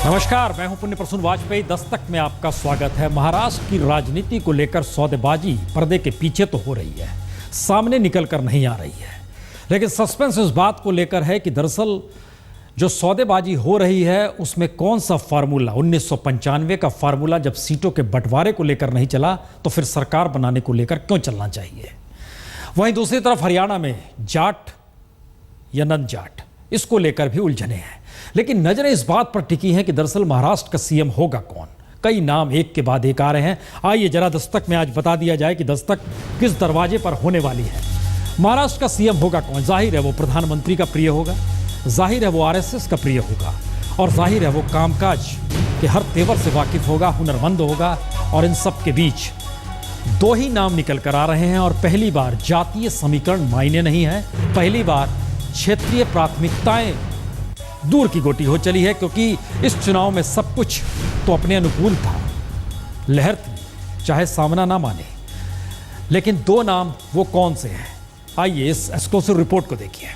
नमस्कार, मैं हूं पुण्य प्रसून वाजपेयी। दस्तक में आपका स्वागत है। महाराष्ट्र की राजनीति को लेकर सौदेबाजी पर्दे के पीछे तो हो रही है, सामने निकल कर नहीं आ रही है, लेकिन सस्पेंस इस बात को लेकर है कि दरअसल जो सौदेबाजी हो रही है उसमें कौन सा फार्मूला, 1995 का फार्मूला जब सीटों के बंटवारे को लेकर नहीं चला तो फिर सरकार बनाने को लेकर क्यों चलना चाहिए। वहीं दूसरी तरफ हरियाणा में जाट या नन जाट, इसको लेकर भी उलझने हैं, लेकिन नजरें इस बात पर टिकी हैं कि दरअसल महाराष्ट्र का सीएम होगा कौन। कई नाम एक के बाद एक आ रहे हैं। आइए जरा दस्तक में आज बता दिया जाए कि दस्तक किस दरवाजे पर होने वाली है। महाराष्ट्र का सीएम होगा कौन। जाहिर है वो प्रधानमंत्री का प्रिय होगा, जाहिर है वो आरएसएस का प्रिय होगा, और जाहिर है वो कामकाज के हर तेवर से वाकिफ होगा, हुनरमंद होगा। और इन सब के बीच दो ही नाम निकल कर आ रहे हैं, और पहली बार जातीय समीकरण मायने नहीं है, पहली बार क्षेत्रीय प्राथमिकताएं दूर की गोटी हो चली है, क्योंकि इस चुनाव में सब कुछ तो अपने अनुकूल था, लहर थी, चाहे सामना ना माने। लेकिन दो नाम वो कौन से हैं, आइए इस एक्सक्लूसिव रिपोर्ट को देखिए।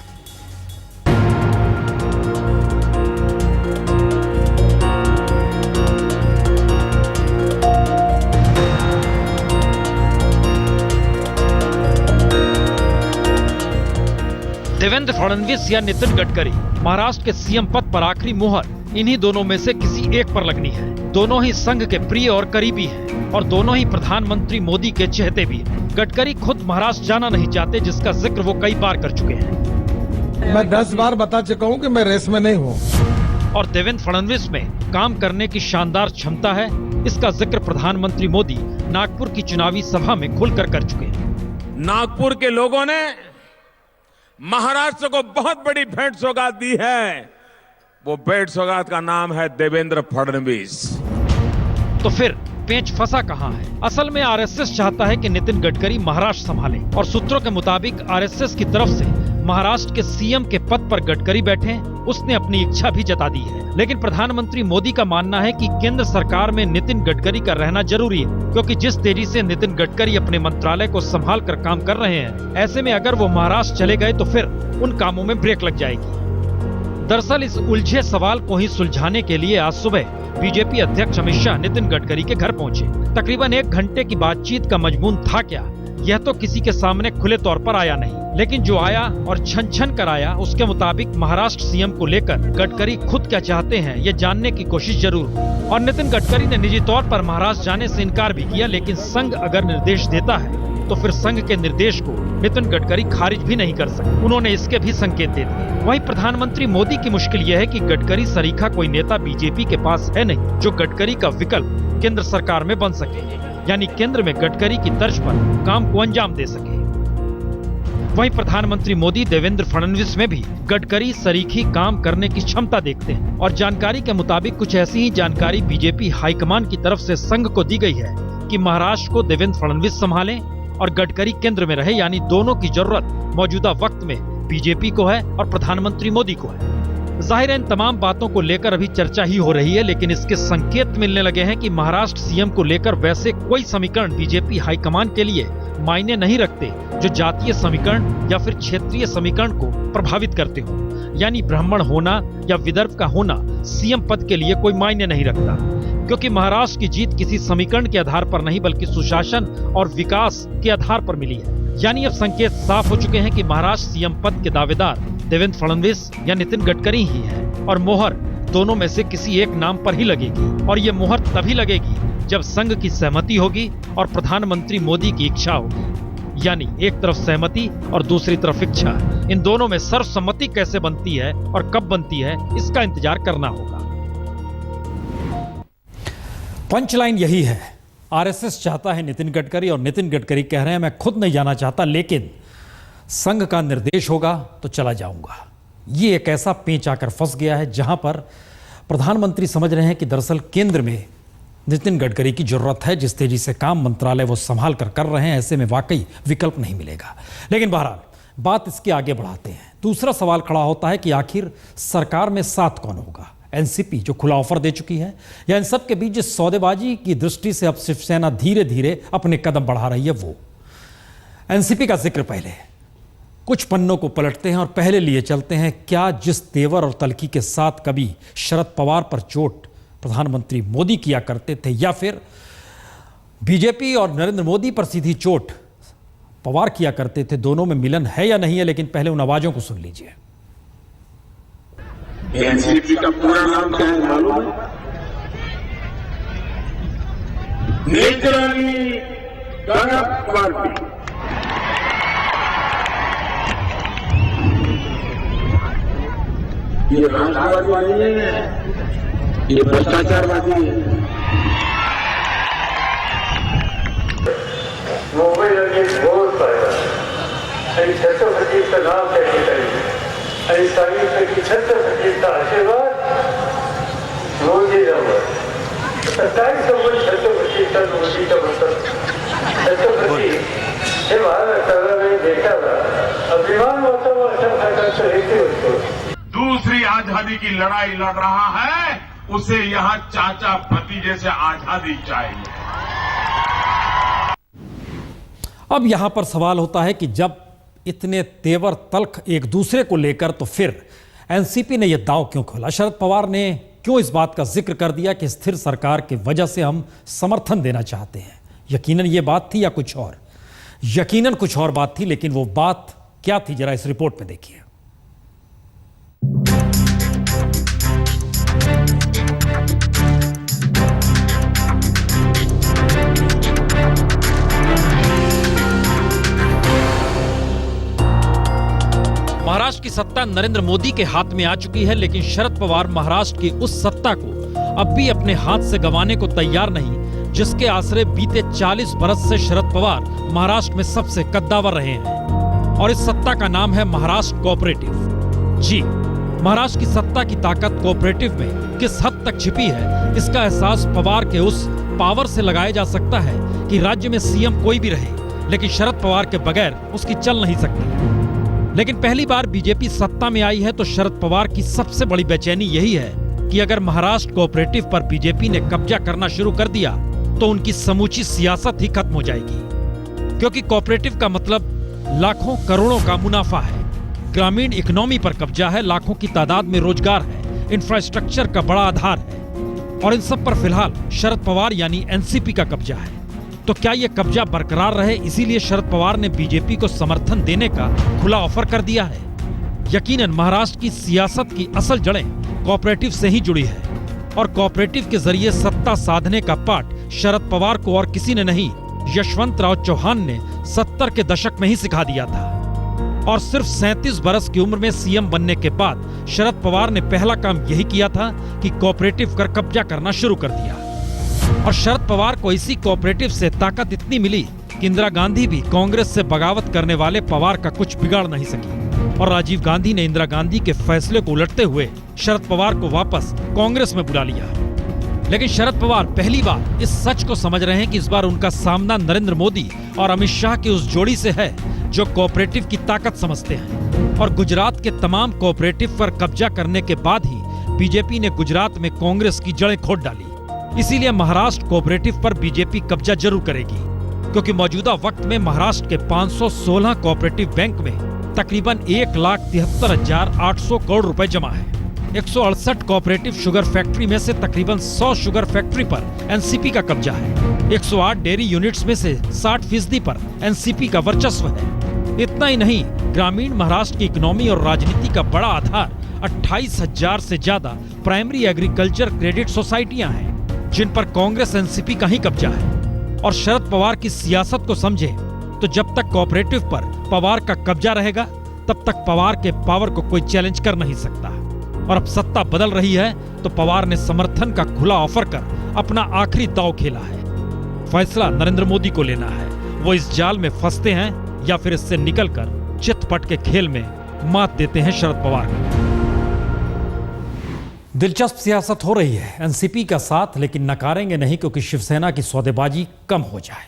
देवेंद्र फडणवीस या नितिन गडकरी, महाराष्ट्र के सीएम पद पर आखिरी मुहर इन्हीं दोनों में से किसी एक पर लगनी है। दोनों ही संघ के प्रिय और करीबी हैं, और दोनों ही प्रधानमंत्री मोदी के चहेते भी हैं। गडकरी खुद महाराष्ट्र जाना नहीं चाहते, जिसका जिक्र वो कई बार कर चुके हैं। मैं 10 बार बता चुका हूँ कि मैं रेस में नहीं हूँ। और देवेंद्र फडणवीस में काम करने की शानदार क्षमता है, इसका जिक्र प्रधानमंत्री मोदी नागपुर की चुनावी सभा में खुलकर कर चुके हैं। नागपुर के लोगों ने महाराष्ट्र को बहुत बड़ी भेंट सौगात दी है। वो भेंट सौगात का नाम है देवेंद्र फडणवीस। तो फिर पेंच फंसा कहां है। असल में आरएसएस चाहता है कि नितिन गडकरी महाराष्ट्र संभालें, और सूत्रों के मुताबिक आरएसएस की तरफ से महाराष्ट्र के सीएम के पद पर गडकरी बैठे, उसने अपनी इच्छा भी जता दी है। लेकिन प्रधानमंत्री मोदी का मानना है कि केंद्र सरकार में नितिन गडकरी का रहना जरूरी है, क्योंकि जिस तेजी से नितिन गडकरी अपने मंत्रालय को संभाल कर काम कर रहे हैं, ऐसे में अगर वो महाराष्ट्र चले गए तो फिर उन कामों में ब्रेक लग जाएगी। दरअसल इस उलझे सवाल को ही सुलझाने के लिए आज सुबह बीजेपी अध्यक्ष अमित शाह नितिन गडकरी के घर पहुंचे। तकरीबन 1 घंटे की बातचीत का मजमून था क्या, यह तो किसी के सामने खुले तौर पर आया नहीं, लेकिन जो आया और छन छन कर आया, उसके मुताबिक महाराष्ट्र सीएम को लेकर गडकरी खुद क्या चाहते हैं ये जानने की कोशिश जरूर। और नितिन गडकरी ने निजी तौर पर महाराष्ट्र जाने से इनकार भी किया, लेकिन संघ अगर निर्देश देता है तो फिर संघ के निर्देश को नितिन गडकरी खारिज भी नहीं कर सकते। उन्होंने इसके भी संकेत दे दिए। वहीं प्रधानमंत्री मोदी की मुश्किल यह है कि गडकरी सरीखा कोई नेता बीजेपी के पास है नहीं, जो गडकरी का विकल्प केंद्र सरकार में बन सके, यानी केंद्र में गडकरी की तर्ज पर काम को अंजाम दे सके। वहीं प्रधानमंत्री मोदी देवेंद्र फडणवीस में भी गडकरी सरीखी काम करने की क्षमता देखते हैं, और जानकारी के मुताबिक कुछ ऐसी ही जानकारी बीजेपी हाईकमान की तरफ से संघ को दी गई है कि महाराष्ट्र को देवेंद्र फडणवीस संभालें और गडकरी केंद्र में रहे, यानी दोनों की जरूरत मौजूदा वक्त में बीजेपी को है और प्रधानमंत्री मोदी को है। जाहिर है इन तमाम बातों को लेकर अभी चर्चा ही हो रही है, लेकिन इसके संकेत मिलने लगे हैं कि महाराष्ट्र सीएम को लेकर वैसे कोई समीकरण बीजेपी हाईकमान के लिए मायने नहीं रखते जो जातीय समीकरण या फिर क्षेत्रीय समीकरण को प्रभावित करते हो। यानी ब्राह्मण होना या विदर्भ का होना सीएम पद के लिए कोई मायने नहीं रखता, क्योंकि महाराष्ट्र की जीत किसी समीकरण के आधार पर नहीं बल्कि सुशासन और विकास के आधार पर मिली है। यानी अब संकेत साफ हो चुके हैं कि महाराष्ट्र सीएम पद के दावेदार देवेंद्र फडणवीस या नितिन गडकरी ही हैं, और मोहर दोनों में से किसी एक नाम पर ही लगेगी। और ये मोहर तभी लगेगी जब संघ की सहमति होगी और प्रधानमंत्री मोदी की इच्छा होगी। यानी एक तरफ सहमति और दूसरी तरफ इच्छा, इन दोनों में सर्वसम्मति कैसे बनती है और कब बनती है, इसका इंतजार करना होगा। पंचलाइन यही है, आरएसएस चाहता है नितिन गडकरी, और नितिन गडकरी कह रहे हैं मैं खुद नहीं जाना चाहता, लेकिन संघ का निर्देश होगा तो चला जाऊंगा। ये एक ऐसा पेंच आकर फंस गया है जहां पर प्रधानमंत्री समझ रहे हैं कि दरअसल केंद्र में नितिन गडकरी की जरूरत है। जिस तेजी से काम मंत्रालय वो संभाल कर रहे हैं, ऐसे में वाकई विकल्प नहीं मिलेगा। लेकिन बहरहाल बात इसके आगे बढ़ाते हैं। दूसरा सवाल खड़ा होता है कि आखिर सरकार में साथ कौन होगा। एनसीपी जो खुला ऑफर दे चुकी है, या इन सब के बीच जिस सौदेबाजी की दृष्टि से अब शिवसेना धीरे धीरे अपने कदम बढ़ा रही है, वो एनसीपी का जिक्र पहले कुछ पन्नों को पलटते हैं और पहले लिए चलते हैं। क्या जिस तेवर और तलखी के साथ कभी शरद पवार पर चोट प्रधानमंत्री मोदी किया करते थे, या फिर बीजेपी और नरेंद्र मोदी पर सीधी चोट पवार किया करते थे? दोनों में मिलन है या नहीं है? लेकिन पहले उन आवाजों को सुन लीजिए। एनसीपी का पूरा नाम क्या है मालूम है? Naturally corrupt party. ये राष्ट्रवादी नहीं है, ये भ्रष्टाचारवादी है। मुंबईमध्ये घोर पाहिला आणि छत्रपतीचं नाव त्या ठिकाणी आणि सांगितलं की छत्रपतीचा आशीर्वाद मोदीजवळ। आता काय संबंध छत्रपतीचा मोदीच्या बरोबर? छत्रपती हे महाराष्ट्राला नाही देशाला अभिमान वाटावा अशा प्रकारचं हेतू होतो। दूसरी आजादी की लड़ाई लड़ रहा है, उसे यहाँ चाचा भतीजे से आजादी चाहिए। अब यहां पर सवाल होता है कि जब इतने तेवर तल्ख एक दूसरे को लेकर, तो फिर एनसीपी ने यह दांव क्यों खोला? शरद पवार ने क्यों इस बात का जिक्र कर दिया कि स्थिर सरकार की वजह से हम समर्थन देना चाहते हैं? यकीनन ये बात थी या कुछ और? यकीनन कुछ और बात थी, लेकिन वो बात क्या थी जरा इस रिपोर्ट में देखिए। महाराष्ट्र की सत्ता नरेंद्र मोदी के हाथ में आ चुकी है, लेकिन शरद पवार महाराष्ट्र की उस सत्ता को अब भी अपने हाथ से गंवाने को तैयार नहीं, जिसके आश्रय बीते 40 बरस से शरद पवार महाराष्ट्र में सबसे कद्दावर रहे हैं। और इस सत्ता का नाम है महाराष्ट्र कोऑपरेटिव। जी, महाराष्ट्र की सत्ता की ताकत कोऑपरेटिव में किस हद तक छिपी है, इसका एहसास पवार के उस पावर से लगाया जा सकता है कि राज्य में सीएम कोई भी रहे, लेकिन शरद पवार के बगैर उसकी चल नहीं सकती। लेकिन पहली बार बीजेपी सत्ता में आई है तो शरद पवार की सबसे बड़ी बेचैनी यही है कि अगर महाराष्ट्र कोऑपरेटिव पर बीजेपी ने कब्जा करना शुरू कर दिया तो उनकी समूची सियासत ही खत्म हो जाएगी। क्योंकि कोऑपरेटिव का मतलब लाखों करोड़ों का मुनाफा है, ग्रामीण इकोनॉमी पर कब्जा है, लाखों की तादाद में रोजगार है, इंफ्रास्ट्रक्चर का बड़ा आधार है, और इन सब पर फिलहाल शरद पवार यानी एनसीपी का कब्जा है। तो क्या यह कब्जा बरकरार रहे, इसीलिए शरद पवार ने बीजेपी को समर्थन देने का खुला ऑफर कर दिया है? यकीनन महाराष्ट्र की सियासत की असल जड़ें कोऑपरेटिव से ही जुड़ी है, और कोऑपरेटिव के जरिए सत्ता साधने का पाठ शरद पवार को और किसी ने नहीं, यशवंतराव चौहान ने 70 के दशक में ही सिखा दिया था। और सिर्फ 37 बरस की उम्र में सीएम बनने के बाद शरद पवार ने पहला काम यही किया था कि कोऑपरेटिव पर कब्जा करना शुरू कर दिया। और शरद पवार को इसी कोऑपरेटिव से ताकत इतनी मिली कि इंदिरा गांधी भी कांग्रेस से बगावत करने वाले पवार का कुछ बिगाड़ नहीं सकी, और राजीव गांधी ने इंदिरा गांधी के फैसले को उलटते हुए शरद पवार को वापस कांग्रेस में बुला लिया। लेकिन शरद पवार पहली बार इस सच को समझ रहे हैं कि इस बार उनका सामना नरेंद्र मोदी और अमित शाह की उस जोड़ी से है जो कोऑपरेटिव की ताकत समझते हैं। और गुजरात के तमाम कोऑपरेटिव पर कब्जा करने के बाद ही बीजेपी ने गुजरात में कांग्रेस की जड़ें खोद डाली। इसीलिए महाराष्ट्र कोऑपरेटिव पर बीजेपी कब्जा जरूर करेगी, क्योंकि मौजूदा वक्त में महाराष्ट्र के 516 कोऑपरेटिव बैंक में तकरीबन 1,73,800 करोड़ रुपए जमा है। 168 कोऑपरेटिव शुगर फैक्ट्री में से तकरीबन 100 शुगर फैक्ट्री पर एनसीपी का कब्जा है। 108 डेयरी यूनिट्स में से 60% पर एनसीपी का वर्चस्व है। इतना ही नहीं, ग्रामीण महाराष्ट्र की इकोनॉमी और राजनीति का बड़ा आधार 28,000 से ज्यादा प्राइमरी एग्रीकल्चर क्रेडिट सोसाइटियां हैं, जिन पर कांग्रेस एनसीपी का ही कब्जा है। और शरद पवार की सियासत को समझे तो जब तक कोऑपरेटिव पर पवार का कब्जा रहेगा, तब तक पवार के पावर को कोई चैलेंज कर नहीं सकता। और अब सत्ता बदल रही है तो पवार ने समर्थन का खुला ऑफर कर अपना आखिरी दांव खेला है। फैसला नरेंद्र मोदी को लेना है, वो इस जाल में फंसते हैं या फिर इससे निकलकर चितपट के खेल में मात देते हैं शरद पवार को। दिलचस्प सियासत हो रही है एनसीपी का साथ, लेकिन नकारेंगे नहीं क्योंकि शिवसेना की सौदेबाजी कम हो जाए।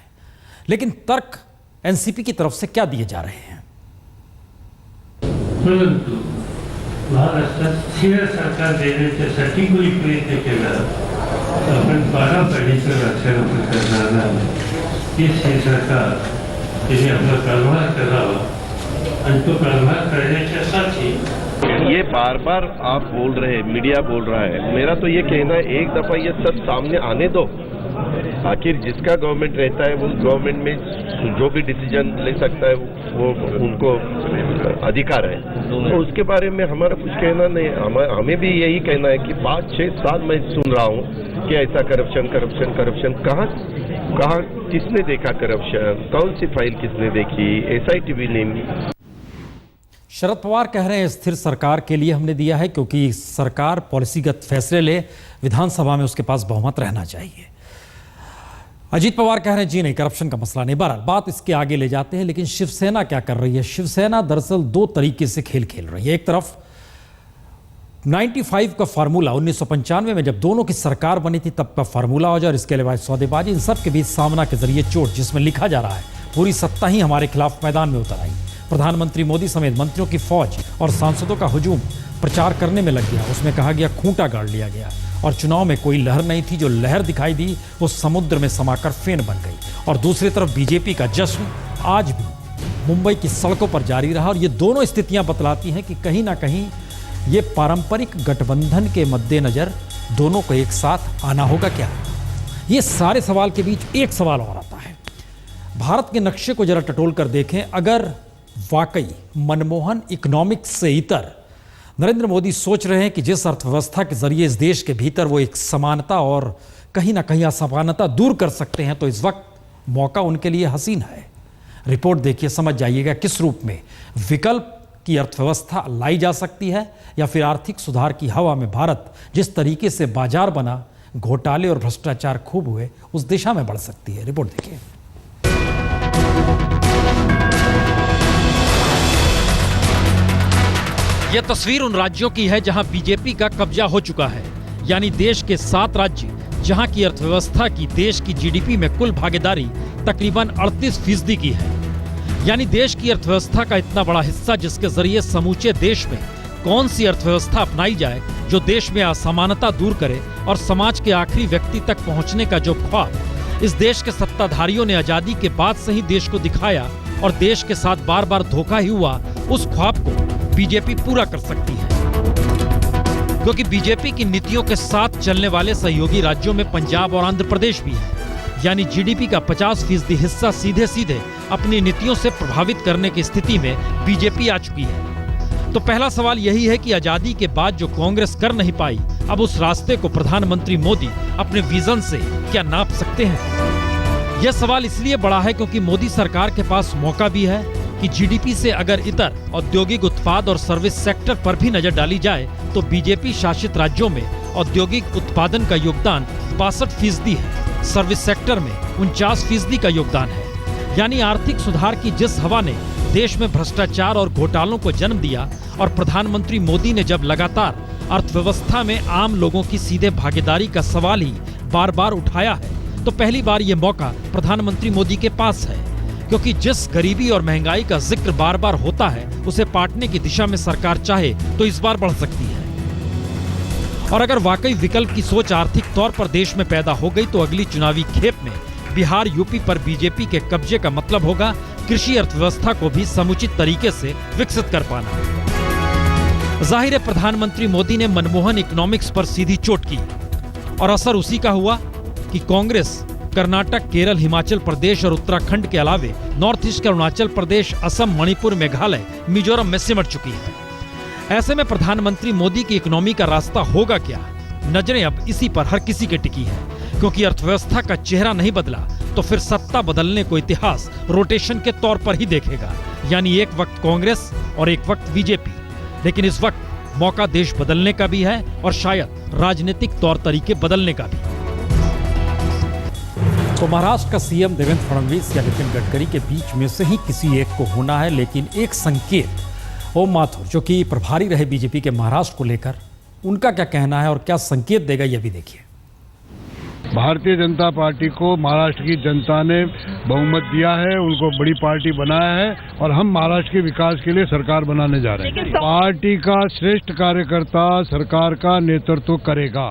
लेकिन तर्क एनसीपी की तरफ से क्या दिए जा रहे हैं? परंतु महाराष्ट्रात स्थिर सरकार देण्यासाठी कोणी प्रयत्न केला तर आपण 12 पिढीचं राजकारण करणार नाही। ही स्थिर सरकार तिने आपला कारभार करावा आणि तो कारभार करण्याच्यासाठी ये बार बार आप बोल रहे हैं, मीडिया बोल रहा है, मेरा तो ये कहना है एक दफा ये सब सामने आने दो। आखिर जिसका गवर्नमेंट रहता है वो गवर्नमेंट में जो भी डिसीजन ले सकता है वो उनको अधिकार है, तो उसके बारे में हमारा कुछ कहना नहीं। हमें भी यही कहना है कि 5-6 साल मैं सुन रहा हूँ कि ऐसा करप्शन कहाँ किसने देखा करप्शन, कौन सी फाइल किसने देखी, SIT भी नहीं। शरद पवार कह रहे हैं स्थिर सरकार के लिए हमने दिया है क्योंकि सरकार पॉलिसीगत फैसले ले, विधानसभा में उसके पास बहुमत रहना चाहिए। अजीत पवार कह रहे हैं जी नहीं, करप्शन का मसला नहीं। बहरहाल बात इसके आगे ले जाते हैं, लेकिन शिवसेना क्या कर रही है? शिवसेना दरअसल 2 तरीके से खेल खेल रही है। एक तरफ 95 का फार्मूला, 1995 में जब दोनों की सरकार बनी थी तब का फार्मूला हो जाए, और इसके अलावा सौदेबाजी, इन सब के बीच सामना के जरिए चोट, जिसमें लिखा जा रहा है पूरी सत्ता ही हमारे खिलाफ मैदान में उतर आई। प्रधानमंत्री मोदी समेत मंत्रियों की फौज और सांसदों का हुजूम प्रचार करने में लग गया। उसमें कहा गया खूंटा गाड़ लिया गया, और चुनाव में कोई लहर नहीं थी। जो लहर दिखाई दी वो समुद्र में समाकर फेन बन गई। और दूसरी तरफ बीजेपी का जश्न आज भी मुंबई की सड़कों पर जारी रहा। और ये दोनों स्थितियां बतलाती हैं कि कहीं ना कहीं ये पारंपरिक गठबंधन के मद्देनजर दोनों को एक साथ आना होगा क्या? ये सारे सवाल के बीच एक सवाल और आता है। भारत के नक्शे को जरा टटोल कर देखें। अगर वाकई मनमोहन इकोनॉमिक्स से इतर नरेंद्र मोदी सोच रहे हैं कि जिस अर्थव्यवस्था के जरिए इस देश के भीतर वो एक समानता और कहीं ना कहीं असमानता दूर कर सकते हैं, तो इस वक्त मौका उनके लिए हसीन है। रिपोर्ट देखिए, समझ जाइएगा किस रूप में विकल्प की अर्थव्यवस्था लाई जा सकती है, या फिर आर्थिक सुधार की हवा में भारत जिस तरीके से बाजार बना, घोटाले और भ्रष्टाचार खूब हुए, उस दिशा में बढ़ सकती है। रिपोर्ट देखिए। यह तस्वीर उन राज्यों की है जहां बीजेपी का कब्जा हो चुका है, यानी देश के 7 राज्य जहां की अर्थव्यवस्था की देश की जीडीपी में कुल भागीदारी तकरीबन 38% की है। यानी देश की अर्थव्यवस्था का इतना बड़ा हिस्सा जिसके जरिए समूचे देश में कौन सी अर्थव्यवस्था अपनाई जाए जो देश में असमानता दूर करे और समाज के आखिरी व्यक्ति तक पहुंचने का जो ख्वाब इस देश के सत्ताधारियों ने आजादी के बाद से ही देश को दिखाया और देश के साथ बार बार धोखा ही हुआ, उस ख्वाब को बीजेपी पूरा कर सकती है। क्योंकि बीजेपी की नीतियों के साथ चलने वाले सहयोगी राज्यों में पंजाब और आंध्र प्रदेश भी है। यानी जीडीपी का 50% हिस्सा सीधे सीधे अपनी नीतियों से प्रभावित करने की स्थिति में बीजेपी आ चुकी है। तो पहला सवाल यही है कि आजादी के बाद जो कांग्रेस कर नहीं पाई, अब उस रास्ते को प्रधानमंत्री मोदी अपने विजन से क्या नाप सकते हैं? यह सवाल इसलिए बड़ा है क्योंकि मोदी सरकार के पास मौका भी है कि जीडीपी से अगर इतर औद्योगिक उत्पाद और सर्विस सेक्टर पर भी नजर डाली जाए तो बीजेपी शासित राज्यों में औद्योगिक उत्पादन का योगदान 62% है, सर्विस सेक्टर में 49% का योगदान है। यानी आर्थिक सुधार की जिस हवा ने देश में भ्रष्टाचार और घोटालों को जन्म दिया, और प्रधानमंत्री मोदी ने जब लगातार अर्थव्यवस्था में आम लोगों की सीधे भागीदारी का सवाल ही बार बार उठाया है, तो पहली बार ये मौका प्रधानमंत्री मोदी के पास है। क्योंकि जिस गरीबी और महंगाई का जिक्र बार बार होता है, उसे पाटने की दिशा में सरकार चाहे तो इस बार बढ़ सकती है। और अगर वाकई विकल्प की सोच आर्थिक तौर पर देश में पैदा हो गई, तो अगली चुनावी खेप में बिहार यूपी पर बीजेपी के कब्जे का मतलब होगा कृषि अर्थव्यवस्था को भी समुचित तरीके से विकसित कर पाना। जाहिर है प्रधानमंत्री मोदी ने मनमोहन इकोनॉमिक्स पर सीधी चोट की, और असर उसी का हुआ कि कांग्रेस कर्नाटक, केरल, हिमाचल प्रदेश और उत्तराखंड के अलावे नॉर्थ ईस्ट के अरुणाचल प्रदेश, असम, मणिपुर, मेघालय, मिजोरम में सिमट चुकी है। ऐसे में प्रधानमंत्री मोदी की इकोनॉमी का रास्ता होगा क्या? नजरें अब इसी पर हर किसी की टिकी है, क्योंकि अर्थव्यवस्था का चेहरा नहीं बदला तो फिर सत्ता बदलने को इतिहास रोटेशन के तौर पर ही देखेगा। यानी एक वक्त कांग्रेस और एक वक्त बीजेपी। लेकिन इस वक्त मौका देश बदलने का भी है और शायद राजनीतिक तौर तरीके बदलने का भी। तो महाराष्ट्र का सीएम देवेंद्र फडणवीस या नितिन गडकरी के बीच में से ही किसी एक को होना है। लेकिन एक संकेत, ओम माथुर जो कि प्रभारी रहे बीजेपी के महाराष्ट्र को लेकर, उनका क्या कहना है और क्या संकेत देगा, यह भी देखिए। भारतीय जनता पार्टी को महाराष्ट्र की जनता ने बहुमत दिया है, उनको बड़ी पार्टी बनाया है, और हम महाराष्ट्र के विकास के लिए सरकार बनाने जा रहे हैं। पार्टी का श्रेष्ठ कार्यकर्ता सरकार का नेतृत्व करेगा।